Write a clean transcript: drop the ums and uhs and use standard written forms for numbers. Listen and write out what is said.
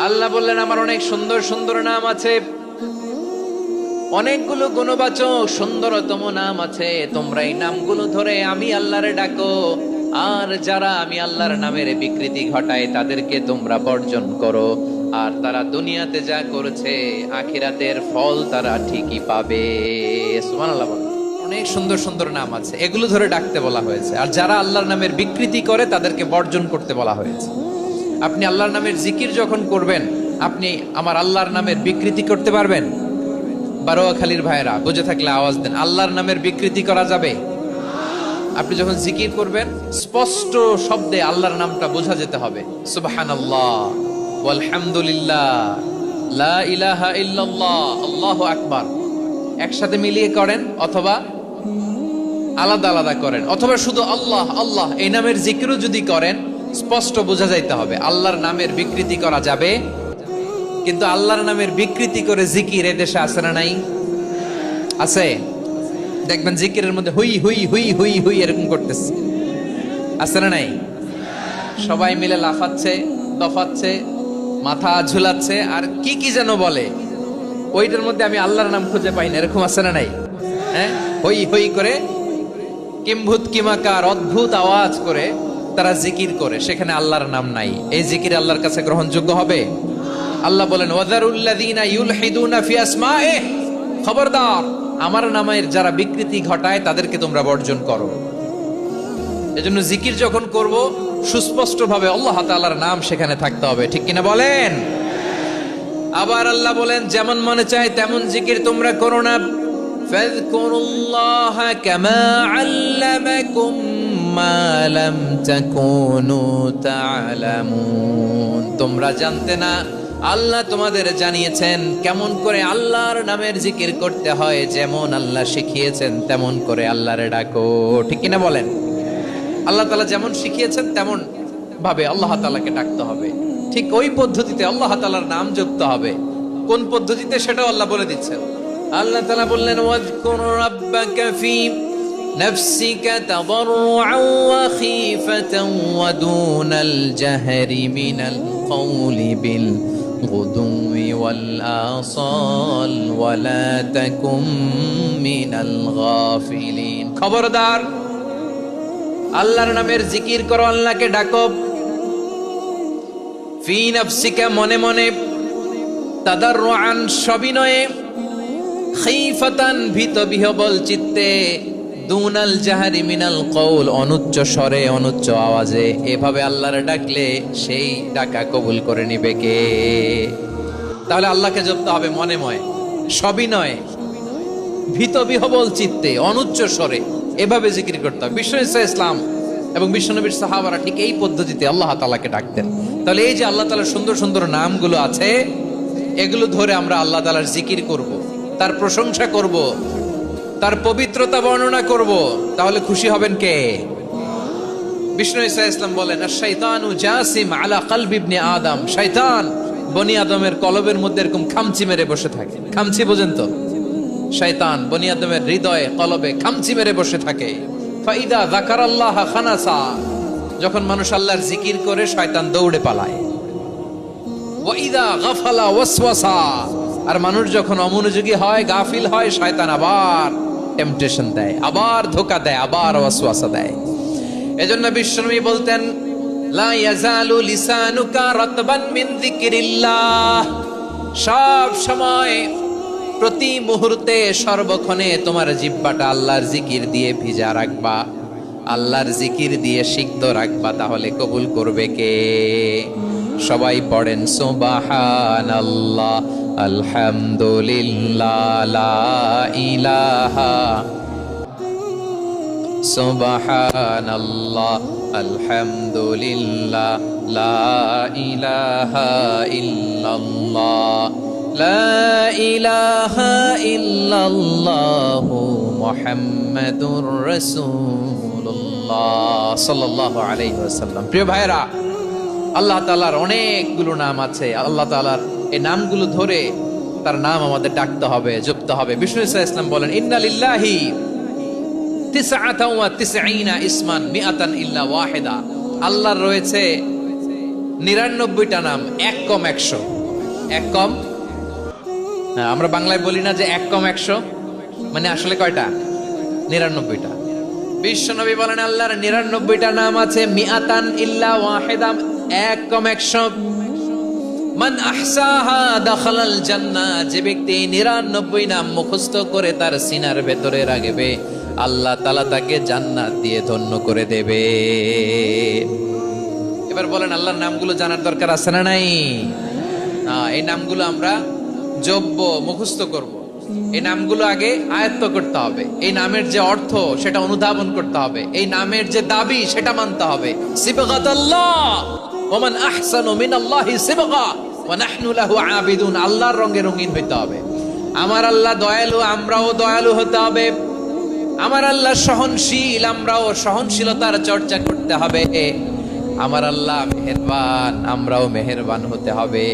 আল্লাহ বললেন আমার অনেক সুন্দর সুন্দর নাম আছে, অনেকগুলো গুণবাচক সুন্দরতম নাম আছে। তোমরা এই নামগুলো ধরে আমি আল্লাহরে ডাকো, আর যারা আমি আল্লাহর নামের বিকৃতি ঘটায় তাদেরকে তোমরা বর্জন করো। আর তারা দুনিয়াতে যা করেছে আখিরাতের ফল তারা ঠিকই পাবে। সুবহানাল্লাহ বলেন। অনেক সুন্দর সুন্দর নাম আছে, এগুলো ধরে ডাকতে বলা হয়েছে। আর যারা আল্লাহর নামের বিকৃতি করে তাদেরকে বর্জন করতে বলা হয়েছে। আপনি আল্লাহর নামের জিকির যখন করবেন, আপনি আমার আল্লাহর নামের বিকৃতি করতে পারবেন? বারোয়াখালীর ভাইরা বুঝে থাকলে আওয়াজ দেন। আল্লাহর নামের বিকৃতি করা যাবে? আপনি যখন জিকির করবেন স্পষ্ট শব্দে আল্লাহর নামটা বোঝা যেতে হবে। সুবহানাল্লাহ, আলহামদুলিল্লাহ, লা ইলাহা ইল্লাল্লাহ, আল্লাহু আকবার। একসাথে মিলিয়ে করেন অথবা আলাদা আলাদা করেন, অথবা শুধু আল্লাহ আল্লাহ এই নামের জিকিরও যদি করেন স্পষ্ট বোঝা যাইতে হবে। আল্লাহর নামের বিকৃতি করা যাবে, কিন্তু আল্লাহর নামের বিকৃতি করে জিকির এদেশে আছে না নাই? আছে। দেখবেন জিকিরের মধ্যে হুই হুই হুই হুই হুই এরকম করতেছে, আছে না নাই? সবাই মিলে লাফাচ্ছে, দফাচ্ছে, মাথা ঝুলাচ্ছে, আর কি কি যেন বলে। ওইটার মধ্যে আমি আল্লাহর নাম খুঁজে পাই না, এরকম আছে না নাই? হ্যাঁ, হই হই করে কিম্ভূত কিমাকার অদ্ভুত আওয়াজ করে তারা জিকির করে, সেখানে আল্লাহর নাম নাই। এই জিকির আল্লাহর কাছে গ্রহণযোগ্য হবে? আল্লাহ বলেন ওয়াযারুল্লাযীনা ইউলহিদুনা ফি আসমাইহি, খবরদার আমার নামের যারা বিকৃতি ঘটায় তাদেরকে তোমরা বর্জন করো। এজন্য জিকির যখন করব সুস্পষ্ট ভাবে আল্লাহ তাআলার নাম সেখানে থাকতে হবে, ঠিক কিনা বলেন? আবার আল্লাহ বলেন যেমন মনে চায় তেমন জিকির তোমরা করো না। ফাযকুরুল্লাহা কামা আল্লামাকুম মা লাম তাকুনু তা'লামুন। তোমরা জানতে না, আল্লাহ তোমাদের জানিয়েছেন কেমন করে আল্লাহর নামের জিকির করতে হয়। যেমন আল্লাহ শিখিয়েছেন তেমন করে আল্লাহরে ডাকো, ঠিক কিনা বলেন? আল্লাহ তাআলা যেমন শিখিয়েছেন তেমন ভাবে আল্লাহ তাআলাকে ডাকতে হবে, ঠিক ওই পদ্ধতিতে আল্লাহ তাআলার নাম জপতে হবে। কোন পদ্ধতিতে সেটাও আল্লাহ বলে দিচ্ছেন। আল্লাহ তাআলা বললেন ওয়াযকুর রাব্বাকা ফি নাফসিকা তাদাররুআন ওয়া খীফাতান ওয়া দুনাল জাহরি মিনাল কওলি বিল গুদুই ওয়াল আসাল ওয়া লা তাকুম মিনাল গাফিলিন। খবরদার আল্লাহর নামের জিকির করো, আল্লাহকে ডাকো। ফি নাফসিকা মনে মনে, তাদাররুআন সবিনয়ে, খীফাতান ভীত বিহবল চিত্তে, দুনাল জাহারি মিনাল কওল অনুচ্চ স্বরে অনুচ্চ আওয়াজে। এভাবে আল্লাহরে ডাকলে সেই ডাকা কবুল করে নিবে কে? তাহলে আল্লাহকে জপতে হবে মনে মনে, সবিনয়ে, ভীত বিহবল চিত্তে, অনুচ্চ স্বরে, এভাবে জিকির করতে হবে। বিশ্ব ইসলাম এবং বিশ্বনবীর সাহাবারা ঠিক এই পদ্ধতিতে আল্লাহ তাআলাকে ডাকতেন। তাহলে এই যে আল্লাহ তাআলার সুন্দর সুন্দর নামগুলো আছে, এগুলো ধরে আমরা আল্লাহ তাআলার জিকির করব, তার প্রশংসা করব, তার পবিত্রতা বর্ণনা করব, তাহলে খুশি হবেন কে? বিষ্ণু ঈসা ইসলাম বলেন আশ-শাইতানু জাসিম আলা কলবি ইবনে আদম। শয়তান বনি আদমের কলবের মধ্যে এরকম খামচি মেরে বসে থাকে। খামচি বোঝেন তো? শয়তান বনি আদমের হৃদয়ে কলবে খামচি মেরে বসে থাকে। ফাইদা যাকারাল্লাহ খানাসা, যখন মানুষ আল্লাহর জিকির করে শয়তান দৌড়ে পালায়। ওয়াইদা গাফালা ওয়াসওয়াসা, আর মানুষ যখন অমনোযোগী হয়, গাফিল হয়, শয়তান আবার টেম্পটেশন দেয়, আবার ধোঁকা দেয়, আবার ওয়াসওয়াসা দেয়। এজন্য বিশ্বনবী বলতেন লা ইয়াজালু লিসানুকা রাতবান মিন যিকরিল্লাহ, সব সময় প্রতি মুহূর্তে সর্বক্ষণে তোমার জিহ্বাটা আল্লাহর জিকির দিয়ে ভিজা রাখবা, আল্লাহর জিকির দিয়ে সিক্ত রাখবা, তাহলে কবুল করবে কে? সবাই পড়েন সুবহানাল্লাহ, আলহামদুলিল্লাহ, লা ইলাহা, সুবহানাল্লাহ, আলহামদুলিল্লাহ, লা ইলাহা ইল্লাল্লাহ, লা ইলাহা ইল্লাল্লাহ, মুহাম্মাদুর রাসূলুল্লাহ সাল্লাল্লাহু আলাইহি ওয়াসাল্লাম। প্রিয় ভাইরা, আল্লাহ তাআলার অনেকগুলো নাম আছে। আল্লাহ তাআলার এই নামগুলো ধরে তার নাম আমাদের ডাকতে হবে, জপতে হবে। বিষ্ণু ইসলাম বলেন ইন্না লিল্লাহি ৯৯ ইসমান মিআতান ইল্লা ওয়াহিদা। আল্লাহর রয়েছে 99টা নাম, এক কম 100। এক কম, হ্যাঁ, আমরা বাংলায় বলি না যে এক কম 100, মানে আসলে কয়টা? 99টা। বিশ্বনবী বলেন আল্লাহর 99টা নাম আছে, মিআতান ইল্লা ওয়াহিদা, এক কম 100। মান আহসাহা দাখালাল জান্নাহ, যে ব্যক্তি 99 নাম মুখস্থ করে তার সিনার ভেতরে রাখবে, আল্লাহ তাআলা তাকে জান্নাত দিয়ে ধন্য করে দেবে। এবার বলেন আল্লাহর নামগুলো জানার দরকার আছে না নাই? এই নামগুলো আমরা জপব, মুখস্থ করব। এই নামগুলো আগে আয়ত্ত করতে হবে। এই নামের যে অর্থ সেটা অনুধাবন করতে হবে। এই নামের যে দাবি সেটা মানতে হবে। সিবগাতাল্লাহ ওয়া মান আহসানু মিনাল্লাহি সিবগা ওয়া নাহনু লাহু আবিদুন। আল্লাহর রঙে রঙিন হইতে হবে। আমার আল্লাহ দয়ালু, আমরাও দয়ালু হতে হবে। আমার আল্লাহ সহনশীল, আমরাও সহনশীলতার চর্চা করতে হবে। আমার আল্লাহ মেহেরবান, আমরাও মেহেরবান হতে হবে।